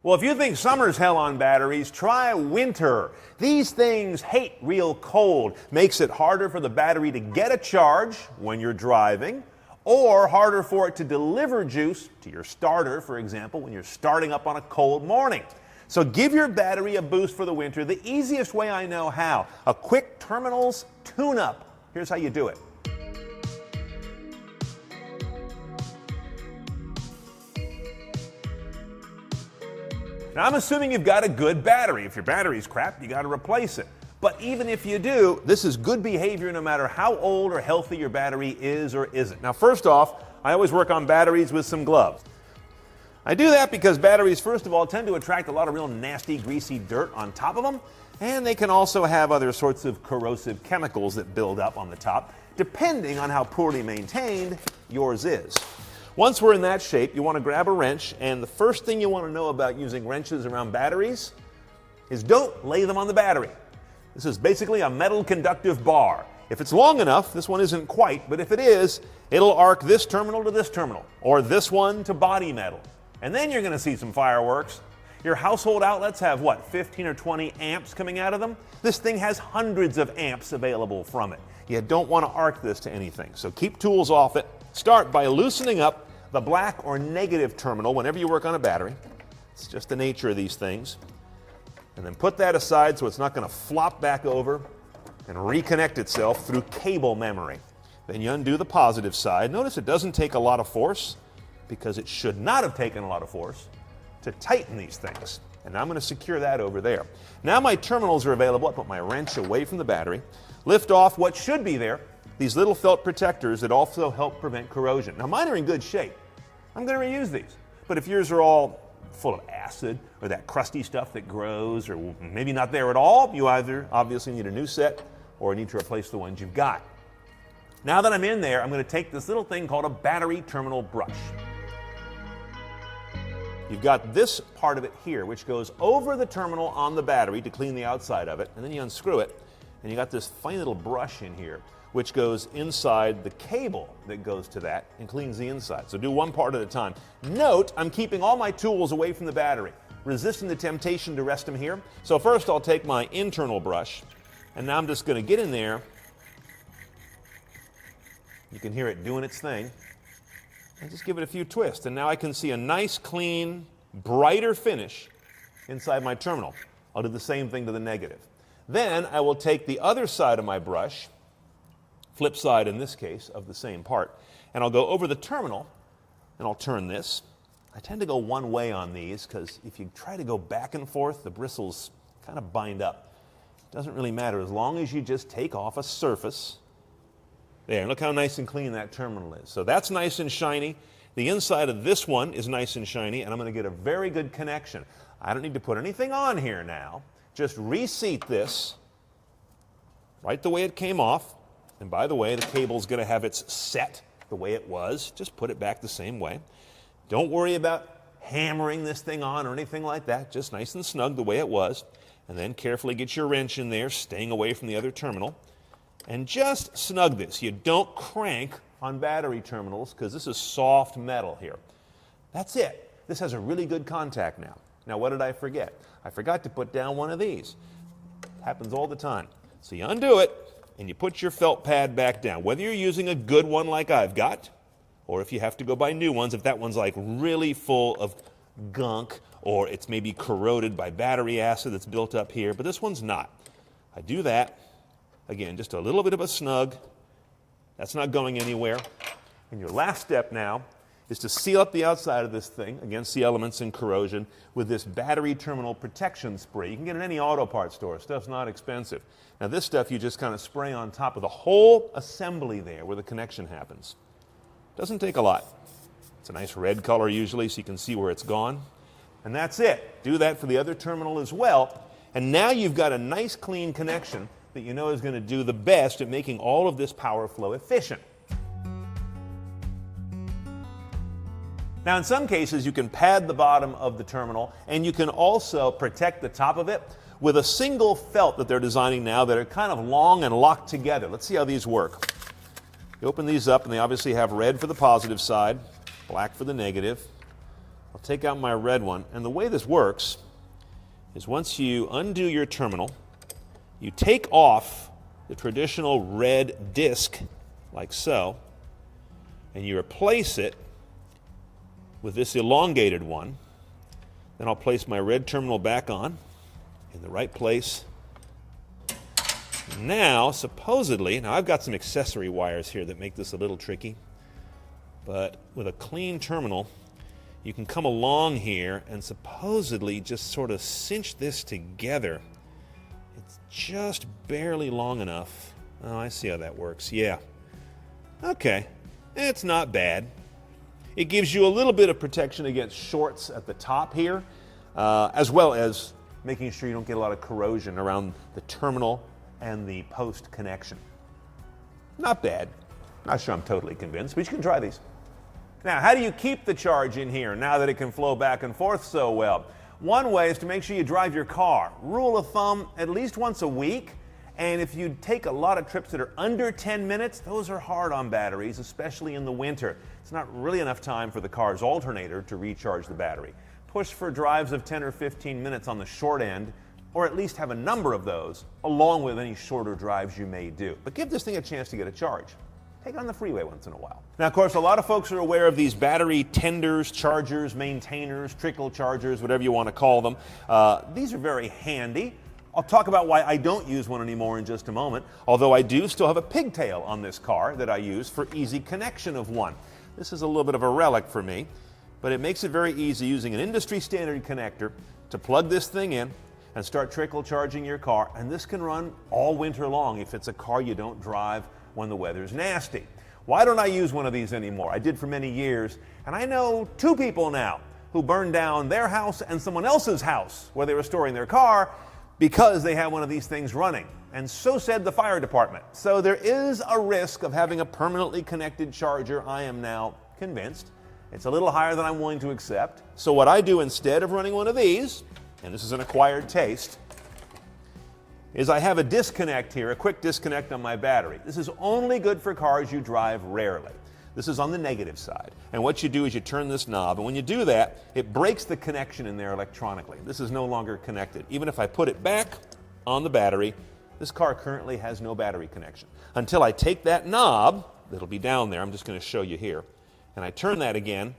Well, if you think summer's hell on batteries, try winter. These things hate real cold. Makes it harder for the battery to get a charge when you're driving, or harder for it to deliver juice to your starter, for example, when you're starting up on a cold morning. So give your battery a boost for the winter the easiest way I know how. A quick terminals tune-up. Here's how you do it. Now, I'm assuming you've got a good battery. If your battery's crap, you got to replace it. But even if you do, this is good behavior no matter how old or healthy your battery is or isn't. Now, first off, I always work on batteries with some gloves. I do that because batteries, first of all, tend to attract a lot of real nasty, greasy dirt on top of them, and they can also have other sorts of corrosive chemicals that build up on the top, depending on how poorly maintained yours is. Once we're in that shape, you want to grab a wrench, and the first thing you want to know about using wrenches around batteries is don't lay them on the battery. This is basically a metal conductive bar. If it's long enough, this one isn't quite, but if it is, it'll arc this terminal to this terminal, or this one to body metal. And then you're going to see some fireworks. Your household outlets have, what, 15 or 20 amps coming out of them? This thing has hundreds of amps available from it. You don't want to arc this to anything, so keep tools off it. Start by loosening up the black or negative terminal whenever you work on a battery. It's just the nature of these things. And then put that aside so it's not going to flop back over and reconnect itself through cable memory. Then you undo the positive side. Notice it doesn't take a lot of force, because it should not have taken a lot of force to tighten these things. And now I'm going to secure that over there. Now my terminals are available. I put my wrench away from the battery, lift off what should be there, these little felt protectors that also help prevent corrosion. Now mine are in good shape. I'm going to reuse these. But if yours are all full of acid or that crusty stuff that grows, or maybe not there at all, you either obviously need a new set or need to replace the ones you've got. Now that I'm in there, I'm going to take this little thing called a battery terminal brush. You've got this part of it here, which goes over the terminal on the battery to clean the outside of it, and then you unscrew it, and you got this fine little brush in here, which goes inside the cable that goes to that and cleans the inside. So do one part at a time. Note, I'm keeping all my tools away from the battery, resisting the temptation to rest them here. So first I'll take my internal brush, and now I'm just going to get in there. You can hear it doing its thing. And just give it a few twists, and now I can see a nice, clean, brighter finish inside my terminal. I'll do the same thing to the negative. Then I will take the other side of my brush, flip side in this case of the same part, and I'll go over the terminal and I'll turn this. I tend to go one way on these because if you try to go back and forth, the bristles kind of bind up. It doesn't really matter as long as you just take off a surface. There, look how nice and clean that terminal is. So that's nice and shiny. The inside of this one is nice and shiny, and I'm going to get a very good connection. I don't need to put anything on here now. Just reseat this right the way it came off. And by the way, the cable's going to have its set the way it was. Just put it back the same way. Don't worry about hammering this thing on or anything like that. Just nice and snug the way it was. And then carefully get your wrench in there, staying away from the other terminal. And just snug this. You don't crank on battery terminals because this is soft metal here. That's it. This has a really good contact now. Now, what did I forget? I forgot to put down one of these. It happens all the time. So you undo it, and you put your felt pad back down. Whether you're using a good one like I've got, or if you have to go buy new ones, if that one's like really full of gunk, or it's maybe corroded by battery acid that's built up here, but this one's not. I do that. Again, just a little bit of a snug. That's not going anywhere. And your last step now is to seal up the outside of this thing against the elements and corrosion with this battery terminal protection spray. You can get it in any auto parts store. Stuff's not expensive. Now this stuff you just kind of spray on top of the whole assembly there where the connection happens. Doesn't take a lot. It's a nice red color usually so you can see where it's gone. And that's it. Do that for the other terminal as well. And now you've got a nice clean connection that you know is going to do the best at making all of this power flow efficient. Now in some cases you can pad the bottom of the terminal and you can also protect the top of it with a single felt that they're designing now that are kind of long and locked together. Let's see how these work. You open these up and they obviously have red for the positive side, black for the negative. I'll take out my red one, and the way this works is once you undo your terminal, you take off the traditional red disc, like so, and you replace it with this elongated one. Then I'll place my red terminal back on in the right place. Now, supposedly, now I've got some accessory wires here that make this a little tricky, but with a clean terminal, you can come along here and supposedly just sort of cinch this together. It's just barely long enough. Oh, I see how that works. Yeah. Okay. It's not bad. It gives you a little bit of protection against shorts at the top here, as well as making sure you don't get a lot of corrosion around the terminal and the post connection. Not bad. Not sure I'm totally convinced, but you can try these. Now, how do you keep the charge in here now that it can flow back and forth so well? One way is to make sure you drive your car. Rule of thumb, at least once a week. And if you take a lot of trips that are under 10 minutes, those are hard on batteries, especially in the winter. It's not really enough time for the car's alternator to recharge the battery. Push for drives of 10 or 15 minutes on the short end, or at least have a number of those, along with any shorter drives you may do. But give this thing a chance to get a charge. Take it on the freeway once in a while. Now, of course, a lot of folks are aware of these battery tenders, chargers, maintainers, trickle chargers, whatever you want to call them. These are very handy. I'll talk about why I don't use one anymore in just a moment, although I do still have a pigtail on this car that I use for easy connection of one. This is a little bit of a relic for me, but it makes it very easy using an industry standard connector to plug this thing in and start trickle charging your car, and this can run all winter long if it's a car you don't drive when the weather's nasty. Why don't I use one of these anymore? I did for many years, and I know two people now who burned down their house and someone else's house where they were storing their car because they had one of these things running. And so said the fire department. So there is a risk of having a permanently connected charger, I am now convinced. It's a little higher than I'm willing to accept. So what I do instead of running one of these, and this is an acquired taste, is I have a disconnect here, a quick disconnect on my battery. This is only good for cars you drive rarely. This is on the negative side. And what you do is you turn this knob, and when you do that, it breaks the connection in there electronically. This is no longer connected. Even if I put it back on the battery, this car currently has no battery connection. Until I take that knob, that'll be down there, I'm just going to show you here, and I turn that again,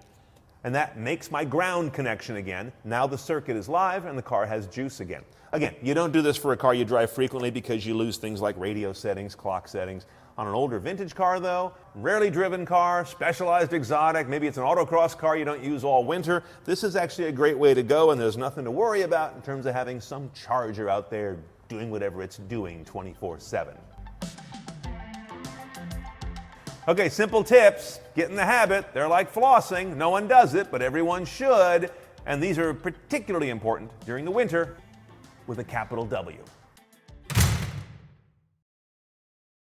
and that makes my ground connection again. Now the circuit is live and the car has juice again. Again, you don't do this for a car you drive frequently because you lose things like radio settings, clock settings. On an older vintage car though, rarely driven car, specialized exotic, maybe it's an autocross car you don't use all winter, this is actually a great way to go, and there's nothing to worry about in terms of having some charger out there doing whatever it's doing 24/7. Okay, simple tips. Get in the habit. They're like flossing. No one does it, but everyone should. And these are particularly important during the winter with a capital W.